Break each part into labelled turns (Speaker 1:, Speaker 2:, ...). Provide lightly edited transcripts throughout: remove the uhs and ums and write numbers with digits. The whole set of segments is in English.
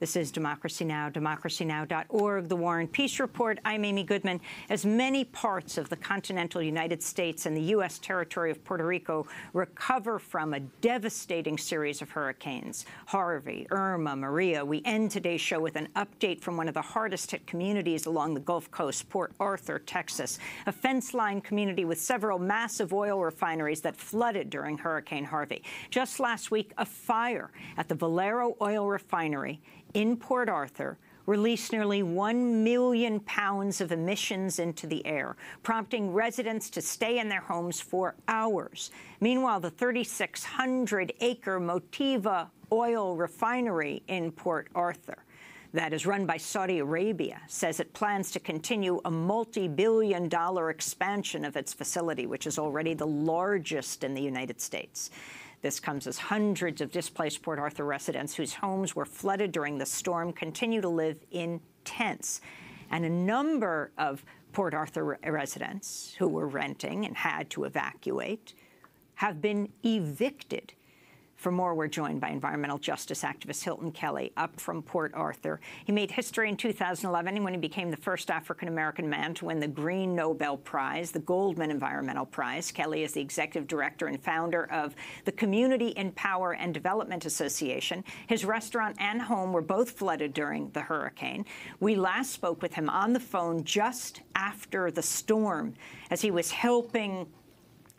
Speaker 1: This is Democracy Now!, democracynow.org, The War and Peace Report. I'm Amy Goodman. As many parts of the continental United States and the U.S. territory of Puerto Rico recover from a devastating series of hurricanes, Harvey, Irma, Maria, we end today's show with an update from one of the hardest-hit communities along the Gulf Coast, Port Arthur, Texas, a fence-lined community with several massive oil refineries that flooded during Hurricane Harvey. Just last week, a fire at the Valero oil refinery in Port Arthur released nearly 1 million pounds of emissions into the air, prompting residents to stay in their homes for hours. Meanwhile, the 3,600-acre Motiva oil refinery in Port Arthur that is run by Saudi Arabia says it plans to continue a multi-billion-dollar expansion of its facility, which is already the largest in the United States. This comes as hundreds of displaced Port Arthur residents whose homes were flooded during the storm continue to live in tents. And a number of Port Arthur residents who were renting and had to evacuate have been evicted. For more, we're joined by environmental justice activist Hilton Kelly, up from Port Arthur. He made history in 2011 when he became the first African-American man to win the Green Nobel Prize, the Goldman Environmental Prize. Kelly is the executive director and founder of the Community in Power and Development Association. His restaurant and home were both flooded during the hurricane. We last spoke with him on the phone just after the storm as he was helping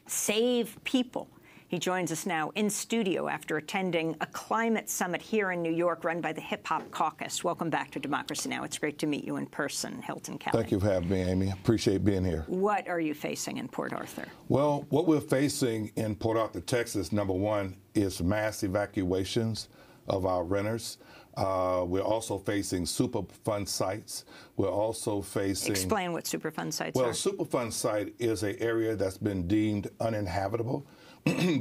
Speaker 1: save people. He joins us now in studio after attending a climate summit here in New York run by the Hip Hop Caucus. Welcome back to Democracy Now! It's great to meet you in person, Hilton Kelly.
Speaker 2: Thank you for having me, Amy. Appreciate being here.
Speaker 1: What are you facing in Port Arthur?
Speaker 2: Well, what we're facing in Port Arthur, Texas, number one, is mass evacuations of our renters. We're also facing Superfund sites. We're also facing...
Speaker 1: Explain what Superfund sites are.
Speaker 2: Well, Superfund site is an area that's been deemed uninhabitable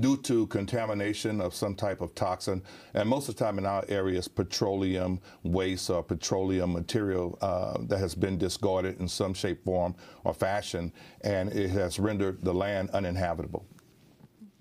Speaker 2: due to contamination of some type of toxin. And most of the time in our area is petroleum waste or petroleum material that has been discarded in some shape, form, or fashion, and it has rendered the land uninhabitable.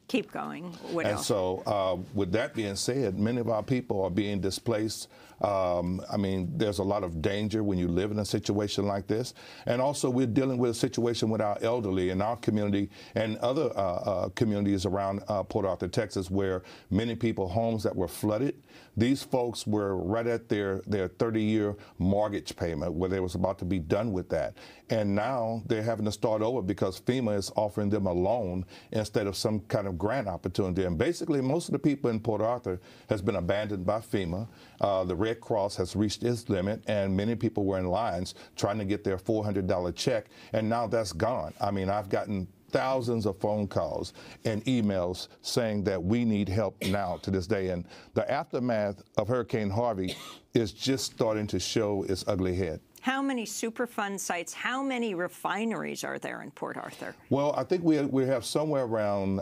Speaker 1: Keep going. What else?
Speaker 2: So with that being said, many of our people are being displaced. I mean, there's a lot of danger when you live in a situation like this. And also we're dealing with a situation with our elderly in our community and other communities around Port Arthur, Texas, where many people, homes that were flooded, these folks were right at their 30-year mortgage payment where they was about to be done with that. And now they're having to start over because FEMA is offering them a loan instead of some kind of grant opportunity. And basically, most of the people in Port Arthur has been abandoned by FEMA. The Red Cross has reached its limit, and many people were in lines trying to get their $400 check, and now that's gone. I mean, I've gotten thousands of phone calls and emails saying that we need help now to this day. And the aftermath of Hurricane Harvey is just starting to show its ugly head.
Speaker 1: How many Superfund sites, how many refineries are there in Port Arthur?
Speaker 2: Well, I think we have somewhere around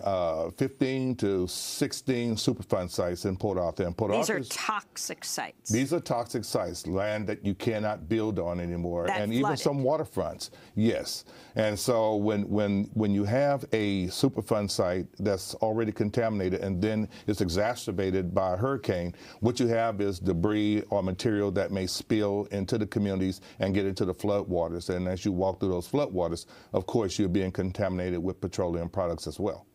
Speaker 2: 15 to 16 Superfund sites in Port Arthur. And
Speaker 1: These are toxic sites.
Speaker 2: These are toxic sites, land that you cannot build on anymore.
Speaker 1: That
Speaker 2: and
Speaker 1: flooded.
Speaker 2: Even some waterfronts, yes. And so when you have a Superfund site that's already contaminated and then it's exacerbated by a hurricane, what you have is debris or material that may spill into the communities and get into the floodwaters. And as you walk through those floodwaters, of course, you're being contaminated with petroleum products as well.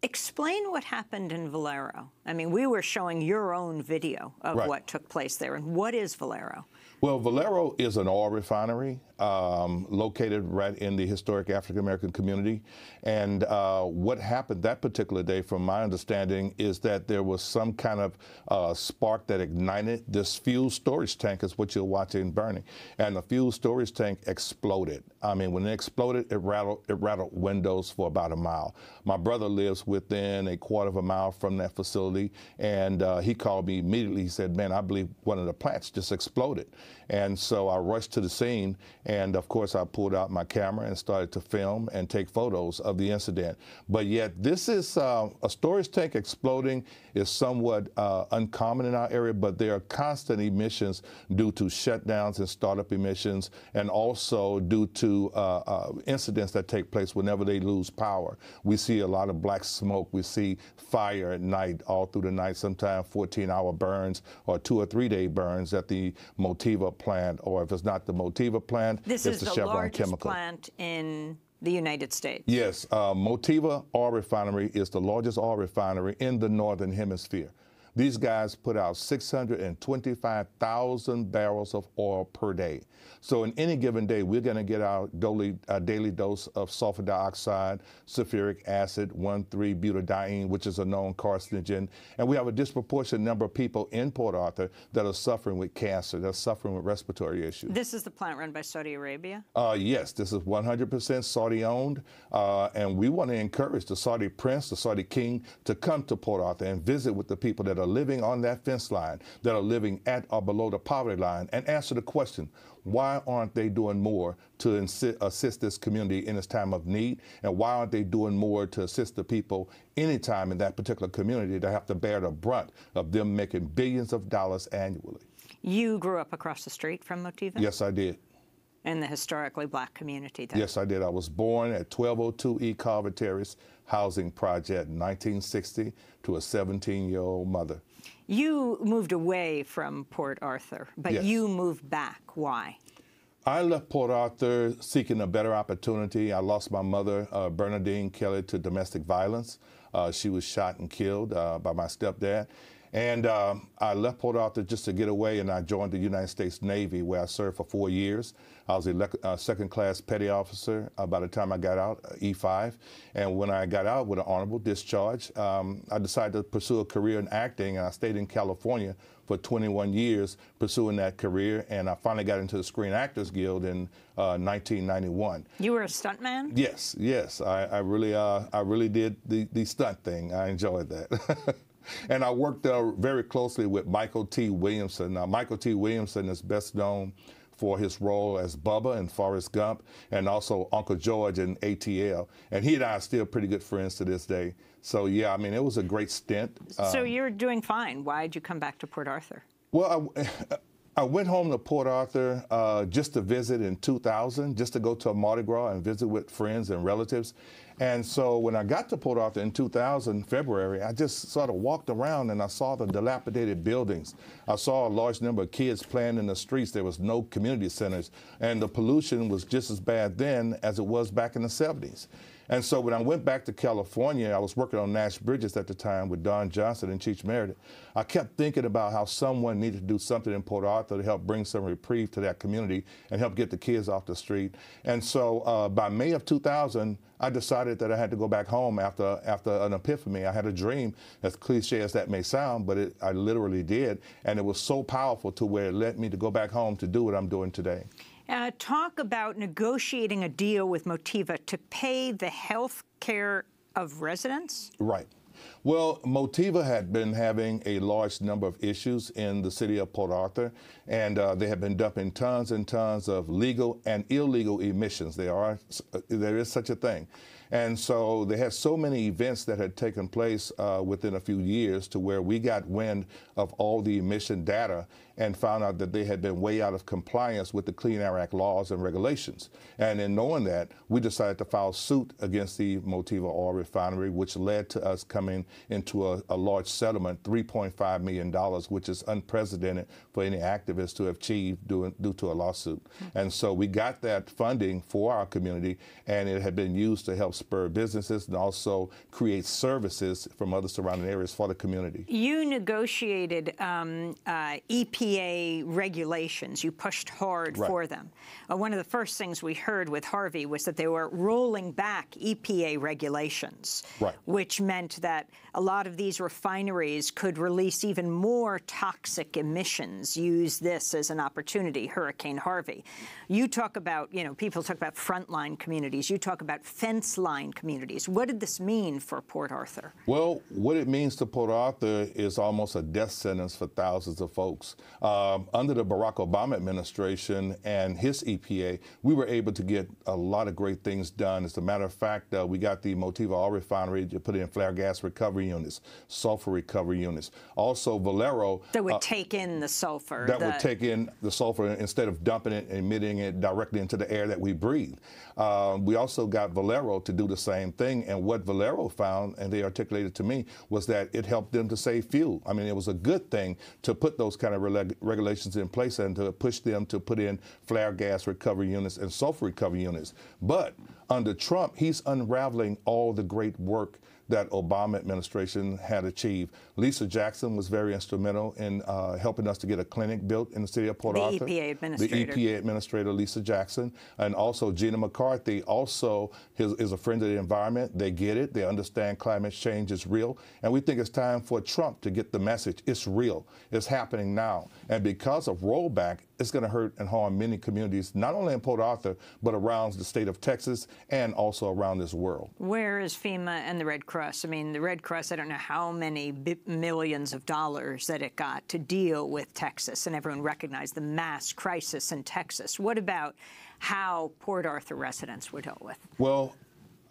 Speaker 1: Explain what happened in Valero. I mean, we were showing your own video of what took place there. And what is Valero?
Speaker 2: Well, Valero is an oil refinery located right in the historic African-American community. And what happened that particular day, from my understanding, is that there was some kind of spark that ignited this fuel storage tank, is what you're watching burning. And the fuel storage tank exploded. I mean, when it exploded, it rattled windows for about a mile. My brother lives within a quarter of a mile from that facility, and he called me immediately. He said, man, I believe one of the plants just exploded. And so I rushed to the scene, and of course I pulled out my camera and started to film and take photos of the incident. But yet this is a storage tank exploding is somewhat uncommon in our area, but there are constant emissions due to shutdowns and startup emissions, and also due to incidents that take place whenever they lose power. We see a lot of black smoke. We see fire at night, all through the night, sometimes 14-hour burns or 2 or 3 day burns at the Motiva plant, or if it's not the Motiva plant,
Speaker 1: this
Speaker 2: it's
Speaker 1: is
Speaker 2: the
Speaker 1: the
Speaker 2: Chevron
Speaker 1: largest
Speaker 2: chemical
Speaker 1: plant in the United States.
Speaker 2: Yes, Motiva Oil Refinery is the largest oil refinery in the Northern Hemisphere. These guys put out 625,000 barrels of oil per day. So in any given day, we're going to get our daily dose of sulfur dioxide, sulfuric acid, 1,3-butadiene, which is a known carcinogen. And we have a disproportionate number of people in Port Arthur that are suffering with cancer, that are suffering with respiratory issues.
Speaker 1: This is the plant run by Saudi Arabia?
Speaker 2: Yes, this is 100% Saudi-owned, and we want to encourage the Saudi prince, the Saudi king, to come to Port Arthur and visit with the people that are living on that fence line, that are living at or below the poverty line, and answer the question, why aren't they doing more to assist this community in its time of need, and why aren't they doing more to assist the people anytime in that particular community that have to bear the brunt of them making billions of dollars annually?
Speaker 1: You grew up across the street from Motiva?
Speaker 2: Yes, I did.
Speaker 1: In the historically black community there?
Speaker 2: Yes, I did. I was born at 1202 E Carver Terrace housing project in 1960 to a 17-year-old mother.
Speaker 1: You moved away from Port Arthur, but
Speaker 2: Yes.
Speaker 1: you moved back. Why?
Speaker 2: I left Port Arthur seeking a better opportunity. I lost my mother, Bernadine Kelly, to domestic violence. She was shot and killed by my stepdad. And I left Port Arthur just to get away, and I joined the United States Navy, where I served for 4 years. I was a second-class petty officer by the time I got out, E5. And when I got out with an honorable discharge, I decided to pursue a career in acting, and I stayed in California for 21 years pursuing that career, and I finally got into the Screen Actors Guild in 1991.
Speaker 1: You were a stuntman?
Speaker 2: Yes, yes. I really did the stunt thing. I enjoyed that. And I worked very closely with Michael T. Williamson. Now, Michael T. Williamson is best known for his role as Bubba in Forrest Gump, and also Uncle George in ATL. And he and I are still pretty good friends to this day. So, yeah, I mean, it was a great stint.
Speaker 1: So you're doing fine. Why'd you come back to Port Arthur?
Speaker 2: Well, I went home to Port Arthur just to visit in 2000, just to go to a Mardi Gras and visit with friends and relatives. And so when I got to Port Arthur in 2000, February, I just sort of walked around and I saw the dilapidated buildings. I saw a large number of kids playing in the streets. There was no community centers. And the pollution was just as bad then as it was back in the 70s. And so when I went back to California, I was working on Nash Bridges at the time with Don Johnson and Cheech Meredith. I kept thinking about how someone needed to do something in Port Arthur to help bring some reprieve to that community and help get the kids off the street. And so by May of 2000, I decided that I had to go back home after an epiphany. I had a dream, as cliche as that may sound, but I literally did. And it was so powerful to where it led me to go back home to do what I'm doing today.
Speaker 1: Talk about negotiating a deal with Motiva to pay the health care of residents?
Speaker 2: Right. Well, Motiva had been having a large number of issues in the city of Port Arthur, and they had been dumping tons and tons of legal and illegal emissions. There is such a thing. And so they had so many events that had taken place within a few years to where we got wind of all the emission data and found out that they had been way out of compliance with the Clean Air Act laws and regulations. And in knowing that, we decided to file suit against the Motiva Oil Refinery, which led to us coming into a large settlement, $3.5 million, which is unprecedented for any activist to have achieved due to a lawsuit. And so we got that funding for our community, and it had been used to help spur businesses and also create services from other surrounding areas for the community.
Speaker 1: You negotiated EPA regulations. You pushed hard for them. One of the first things we heard with Harvey was that they were rolling back EPA regulations, which meant that a lot of these refineries could release even more toxic emissions. Use this as an opportunity, Hurricane Harvey. You talk about, people talk about frontline communities. You talk about fence line communities. What did this mean for Port Arthur?
Speaker 2: Well, what it means to Port Arthur is almost a death sentence for thousands of folks. Under the Barack Obama administration and his EPA, we were able to get a lot of great things done. As a matter of fact, we got the Motiva Oil Refinery to put in flare gas recovery units, sulfur recovery units. Also, Valero.
Speaker 1: That would take in the sulfur.
Speaker 2: That would take in the sulfur instead of dumping it and emitting it directly into the air that we breathe. We also got Valero to do the same thing. And what Valero found, and they articulated to me, was that it helped them to save fuel. I mean, it was a good thing to put those kind of regulations in place and to push them to put in flare gas recovery units and sulfur recovery units. But under Trump, he's unraveling all the great work that Obama administration had achieved. Lisa Jackson was very instrumental in helping us to get a clinic built in the city of Port Arthur.
Speaker 1: The EPA administrator.
Speaker 2: The EPA administrator, Lisa Jackson. And also Gina McCarthy also is a friend of the environment. They get it. They understand climate change is real. And we think it's time for Trump to get the message. It's real. It's happening now. And because of rollback, it's going to hurt and harm many communities, not only in Port Arthur, but around the state of Texas and also around this world.
Speaker 1: Where is FEMA and the Red Cross? I mean, the Red Cross, I don't know how many millions of dollars that it got to deal with Texas, and everyone recognized the mass crisis in Texas. What about how Port Arthur residents were dealt with?
Speaker 2: Well,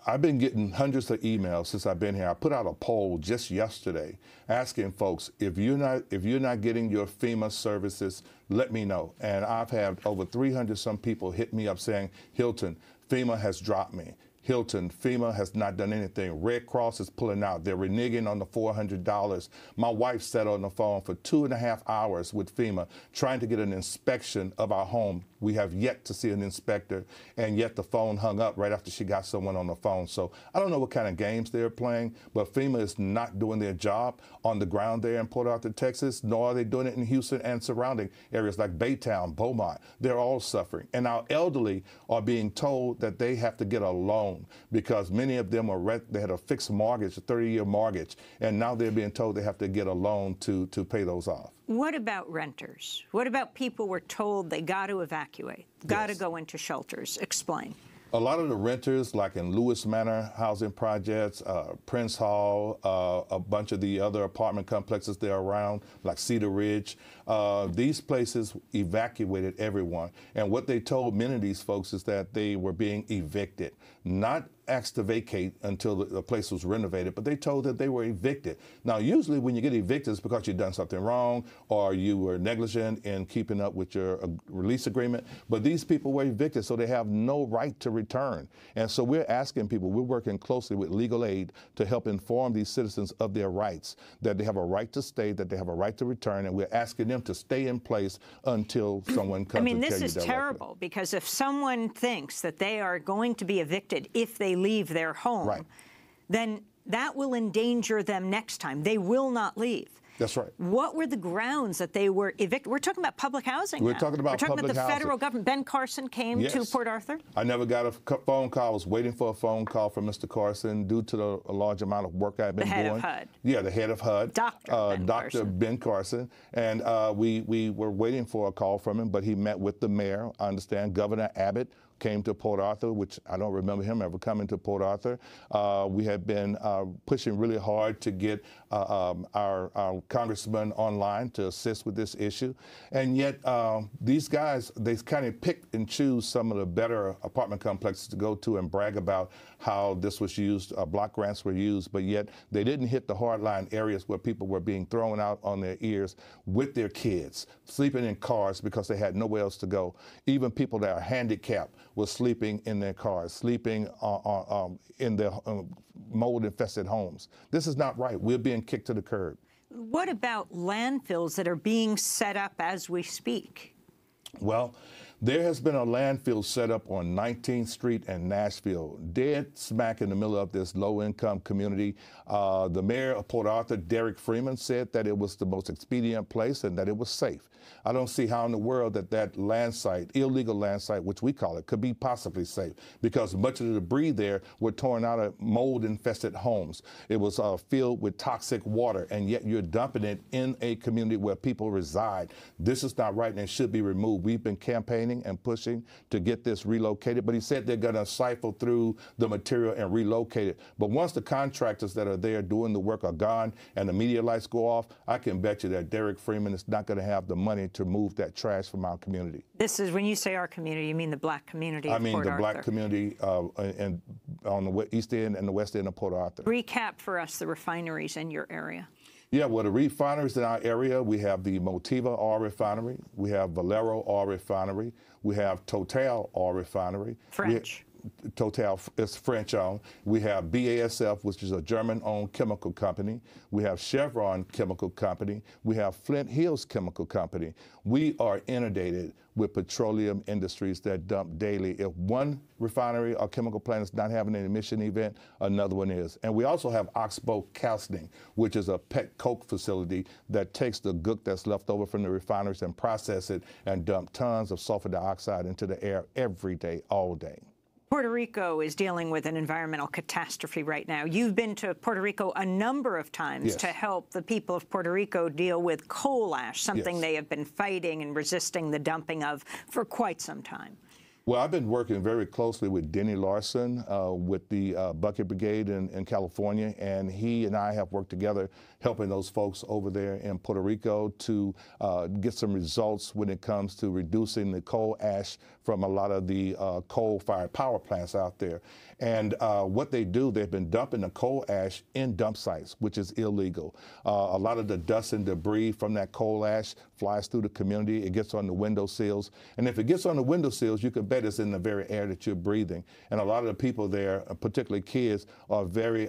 Speaker 2: I've been getting hundreds of emails since I've been here. I put out a poll just yesterday asking folks, if you're not getting your FEMA services, let me know. And I've had over 300 some people hit me up saying, Hilton, FEMA has dropped me. Hilton, FEMA has not done anything. Red Cross is pulling out. They're reneging on the $400. My wife sat on the phone for 2.5 hours with FEMA trying to get an inspection of our home. We have yet to see an inspector, and yet the phone hung up right after she got someone on the phone. So I don't know what kind of games they're playing, but FEMA is not doing their job on the ground there in Port Arthur, Texas, nor are they doing it in Houston and surrounding areas like Baytown, Beaumont. They're all suffering. And our elderly are being told that they have to get a loan because many of them they had a fixed mortgage, a 30-year mortgage, and now they're being told they have to get a loan to pay those off.
Speaker 1: What about renters? What about people were told they got to evacuate, got to go into shelters? Explain.
Speaker 2: A lot of the renters, like in Lewis Manor housing projects, Prince Hall, a bunch of the other apartment complexes there around, like Cedar Ridge, these places evacuated everyone. And what they told many of these folks is that they were being evicted, not asked to vacate until the place was renovated, but they told that they were evicted. Now, usually when you get evicted, it's because you've done something wrong or you were negligent in keeping up with your release agreement. But these people were evicted, so they have no right to return. And so we're asking people, we're working closely with legal aid to help inform these citizens of their rights, that they have a right to stay, that they have a right to return, and we're asking them to stay in place until someone comes to tell you directly.
Speaker 1: This is terrible, because if someone thinks that they are going to be evicted if they leave their home, then that will endanger them next time. They will not leave.
Speaker 2: That's right.
Speaker 1: What were the grounds that they were evicted? We're talking about public housing now.
Speaker 2: We're talking about
Speaker 1: the federal government. Ben Carson came to Port Arthur?
Speaker 2: I never got a phone call. I was waiting for a phone call from Mr. Carson due to the large amount of work I've been doing.
Speaker 1: The head of HUD.
Speaker 2: Yeah, the head of HUD.
Speaker 1: Dr.
Speaker 2: Ben Carson. And we were waiting for a call from him, but he met with the mayor. I understand Governor Abbott came to Port Arthur, which I don't remember him ever coming to Port Arthur. We have been pushing really hard to get our congressman online to assist with this issue. And yet these guys, they kind of pick and choose some of the better apartment complexes to go to and brag about how this was used, block grants were used, but yet they didn't hit the hardline areas where people were being thrown out on their ears with their kids, sleeping in cars because they had nowhere else to go. Even people that are handicapped were sleeping in their cars, sleeping in their mold-infested homes. This is not right. We're being kicked to the curb.
Speaker 1: What about landfills that are being set up as we speak?
Speaker 2: Well, there has been a landfill set up on 19th Street in Nashville, dead smack in the middle of this low-income community. The mayor of Port Arthur, Derek Freeman, said that it was the most expedient place and that it was safe. I don't see how in the world that land site, illegal land site, which we call it, could be possibly safe, because much of the debris there were torn out of mold-infested homes. It was filled with toxic water, and yet you're dumping it in a community where people reside. This is not right, and it should be removed. We've been campaigning campaigning and pushing to get this relocated. But he said they're going to siphon through the material and relocate it. But once the contractors that are there doing the work are gone and the media lights go off, I can bet you that Derek Freeman is not going to have the money to move that trash from our community.
Speaker 1: This is, when you say our community, you mean the black community of Port Arthur?
Speaker 2: I mean the black community on the east end and the west end of Port Arthur.
Speaker 1: Recap for us the refineries in your area.
Speaker 2: Yeah, well, the refineries in our area, we have the Motiva Oil Refinery, we have Valero Oil Refinery, we have Total Oil Refinery.
Speaker 1: French.
Speaker 2: Total is French-owned. We have BASF, which is a German-owned chemical company. We have Chevron Chemical Company. We have Flint Hills Chemical Company. We are inundated with petroleum industries that dump daily. If one refinery or chemical plant is not having an emission event, another one is. And we also have Oxbow Calcining, which is a pet coke facility that takes the gook that's left over from the refineries and process it and dump tons of sulfur dioxide into the air every day, all day.
Speaker 1: Puerto Rico is dealing with an environmental catastrophe right now. You've been to Puerto Rico a number of times to help the people of Puerto Rico deal with coal ash, something they have been fighting and resisting the dumping of for quite some time.
Speaker 2: Well, I've been working very closely with Denny Larson with the Bucket Brigade in California, and he and I have worked together helping those folks over there in Puerto Rico to get some results when it comes to reducing the coal ash from a lot of the coal-fired power plants out there. And what they do, they've been dumping the coal ash in dump sites, which is illegal. A lot of the dust and debris from that coal ash flies through the community. It gets on the windowsills. And if it gets on the windowsills, you can bet it's in the very air that you're breathing. And a lot of the people there, particularly kids, are very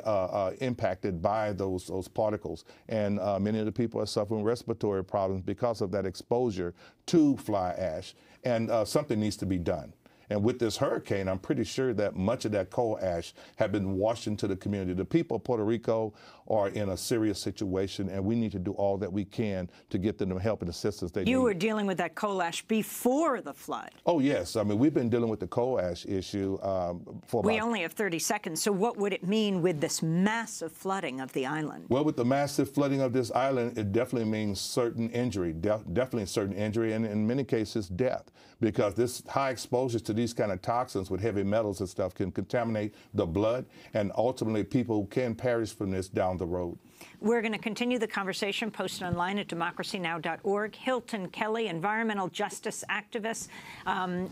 Speaker 2: impacted by those particles. And many of the people are suffering respiratory problems because of that exposure to fly ash. And something needs to be done. And with this hurricane, I'm pretty sure that much of that coal ash had been washed into the community. The people of Puerto Rico are in a serious situation, and we need to do all that we can to get them the help and assistance they need.
Speaker 1: You were dealing with that coal ash before the flood.
Speaker 2: Oh, yes. I mean, we've been dealing with the coal ash issue for
Speaker 1: We only have 30 seconds. So what would it mean with this massive flooding of the island?
Speaker 2: Well, with the massive flooding of this island, it definitely means certain injury, definitely certain injury, and in many cases, death, because this high exposure to these kind of toxins with heavy metals and stuff can contaminate the blood, and ultimately people can perish from this down the road.
Speaker 1: We're going to continue the conversation posted online at democracynow.org. Hilton Kelly, environmental justice activist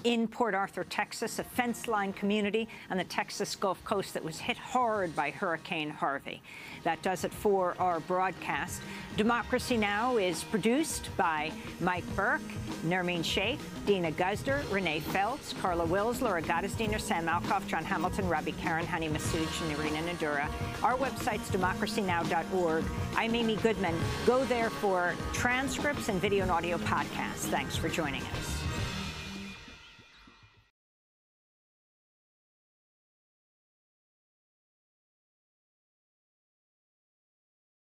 Speaker 1: in Port Arthur, Texas, a fence-line community on the Texas Gulf Coast that was hit hard by Hurricane Harvey. That does it for our broadcast. Democracy Now! Is produced by Mike Burke, Nermeen Sheikh, Dina Guzder, Renee Feltz, Carla Wills, Laura Gottesdiener, Sam Malkoff, John Hamilton, Robbie Karen, Hani Masuj, and Irina Nadura. Our website's democracynow.org. I'm Amy Goodman. Go there for transcripts and video and audio podcasts. Thanks for joining us.